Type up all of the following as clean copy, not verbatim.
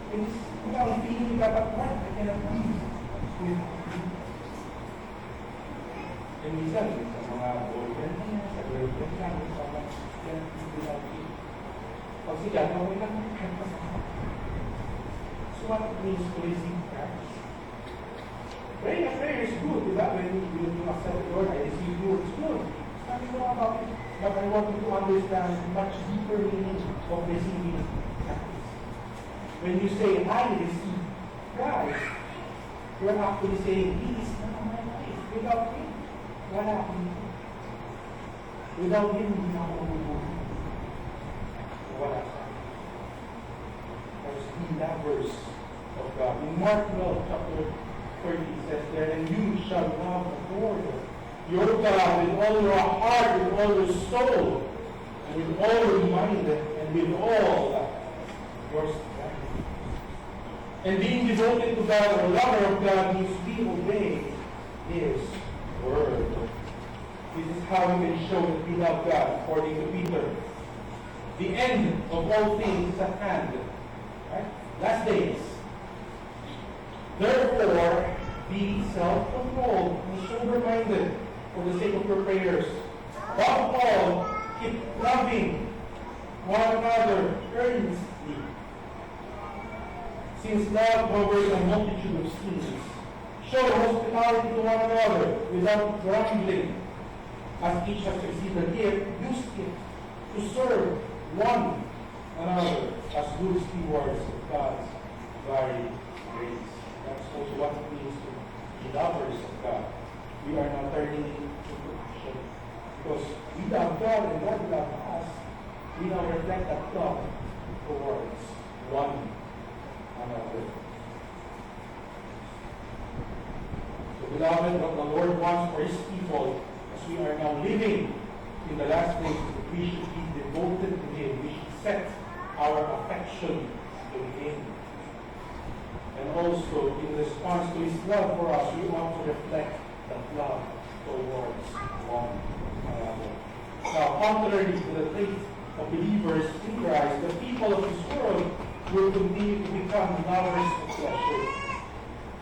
Kung ang feeling dapat na, I cannot breathe. And minsan, sa mga boyfriend niya, sa girlfriend niya, sa mga cannot breathe. Pag siya, okay lang, so what it means to receive Christ? Praying a prayer is good, di ba? When you accept the Lord, I receive you, it's good. It's nothing wrong about it. But I want you to understand much deeper meaning of receiving Christ. When you say, I receive Christ, you're actually saying, He is not my life. Without Him, wala akong ito. Without Him, hindi na ako mabubuhay. Wala sa akin. Because He lovers of God. In Mark 12, chapter 30 says there, and you shall love the Lord your God with all your heart, with all your soul, and with all your mind, and with all your strength. And being devoted to God, or lover of God, means we obey His word. This is how we can show that we love God, according to Peter. The end of all things is at hand. Right? Last days. Therefore, be self-controlled and sober-minded for the sake of your prayers. Above all, keep loving one another earnestly, since love covers a multitude of sins. Show hospitality to one another without grumbling. As each has received a gift, use it to serve one another as good stewards of God's varied grace. That's also what it means to be lovers of God. We are now turning into action. Because we love God and God loves us, we now reflect that love towards one another. So beloved, what the Lord wants for His people, as we are now living in the last days, we should be devoted to Him. We should set our affection to Him. And also, in response to His love for us, we ought to reflect that love towards one another. Now, contrary to the faith of believers in Christ, the people of this world will continue to become lovers of pleasure.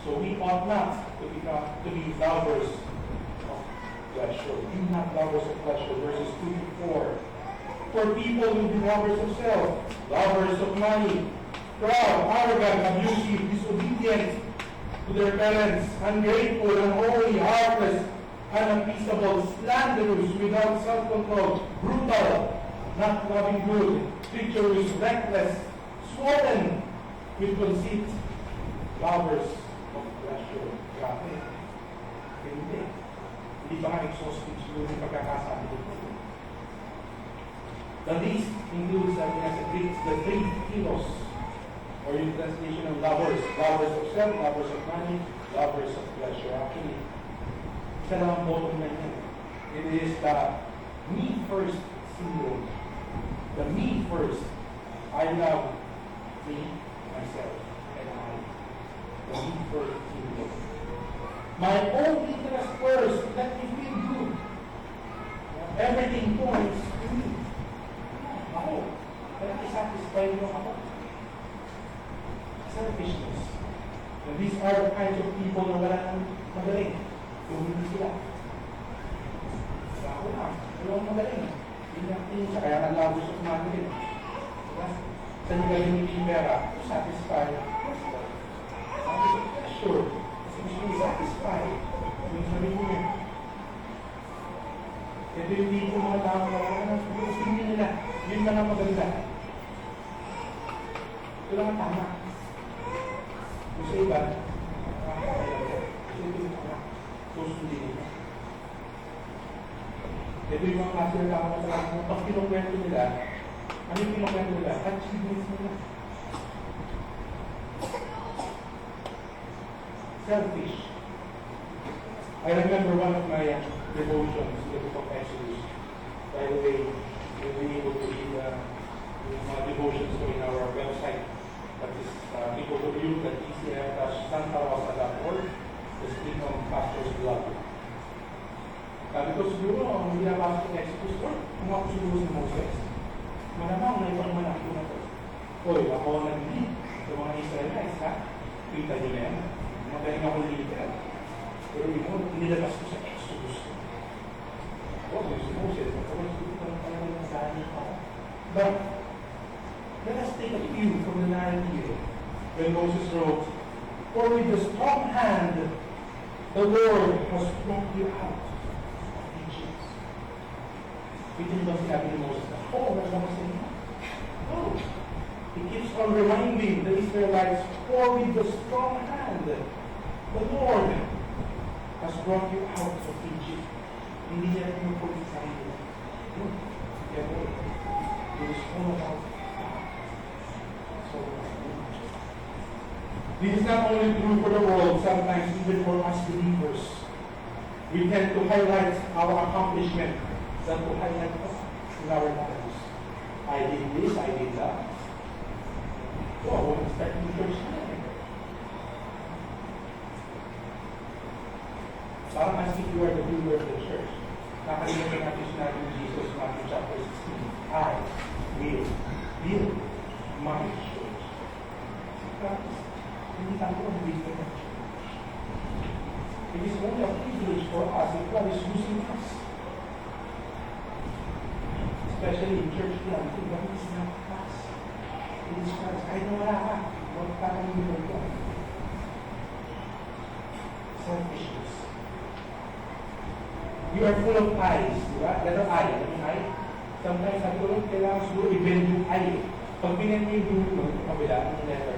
So we ought not to be lovers of pleasure. Be not lovers of pleasure. Verses 2 to 4. For people will be lovers of self, lovers of money, proud, arrogant, abusive, disobedient to their parents, ungrateful, unholy, heartless, unappeasable, slanderous, without self-control, brutal, not loving good, treacherous, reckless, swollen with conceit, lovers of pleasure. Grabe. Hindi. Hindi ba exhaustive siguro yung pagkakasabi dito? The list includes, the three kilos, or in translation of lovers. Lovers of self, lovers of money, lovers of pleasure. Actually, isa lang ang bottom line yan. It is the me first syndrome. The me first. I love me, myself, and I. The me first syndrome. My own interest first. Let me feel good. Everything points to me. Ako. Kaya satisfy mo ako. Selfishness. And these are the kinds of people na wala nang magaling. Kung hindi sila. Ako na. Walang magaling. Hindi natin siya. Kaya nalabo sa kumano rin. Saan yung galing yung pera? To satisfy. Sure. Kasi gusto yung satisfy. Yung sabi mo yun. Ito yung tipo mga tao na wala gusto nila. Yun na lang maganda. Ito lang ang tama. Gusto iba, susundin nila. Ito yung mga klase na tama sa lahat. Pag kinukwento nila, ano yung kinukwento nila? Achievements nila. Selfish. I remember one of my devotions in the book of Exodus. By the way, you'll be able to read mga devotions ko in our website. That is www.ecf-santarosa.org. Just click on Pastor's Blog. Sabi ko siguro, hindi na pasok ng Exodus, kung ako siguro si Moses, malamang na ibang manakto na to. Hoy, ako nag-lead sa mga Israel limited. Pero inilabas ko sa Exodus. Si Moses, but let us take a cue from the narrative when Moses wrote, "For with a strong hand the Lord has brought you out of Egypt." Bitin ba sinabi ni Moses na, nasa mo sa inyo? No. He keeps on reminding the Israelites, "For with the strong hand the Lord has brought you out of Egypt." Hindi niya rin po sa inyo. It is all about God. So, this is not only true for the world, sometimes even for us believers. We tend to highlight our accomplishment than to highlight us in our lives. I did this, I did that. So, I won't expect you to church na. Parang as if you are the leader of the church. Nakalimutan natin sinabi ni Jesus, Matthew chapter 16, I will build my church. Hindi tayo ang build ng church. It is only a privilege for us if God is using us. Especially in church plan, God is not us. It is Christ. Kahit na wala ka, huwag ka kang nilagyan. Selfishness. You are full of eyes, di ba? Letter I, I. Sometimes sabi ko, kailangan siguro i-bend yung I. Pag binend mo yung kabila ng letter,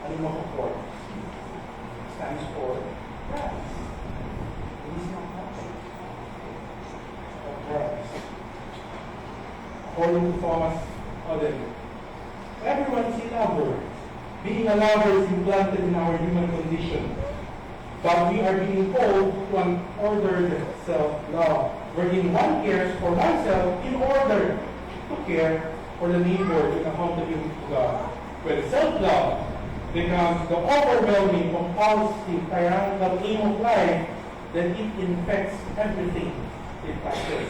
ano mo ko for? Stands for Christ. It is not us. But Christ. According to Thomas Oden, everyone is a lover. Being a lover is implanted in our human condition. But we are being called to an ordered self-love, wherein one cares for oneself in order to care for the neighbor in accountability to God. When self-love becomes the overwhelming, compulsive, tyrannical aim of life, then it infects everything it touches.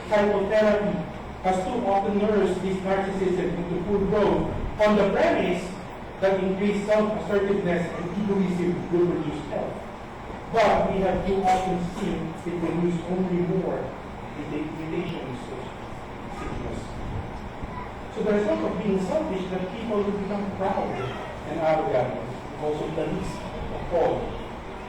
Psychotherapy has too often nursed this narcissism into full growth on the premise that increased self-assertiveness and egoism will produce health. But we have too often seen it produce only more limitations of sickness. So the result of being selfish, that people will become proud and arrogant, also the least of all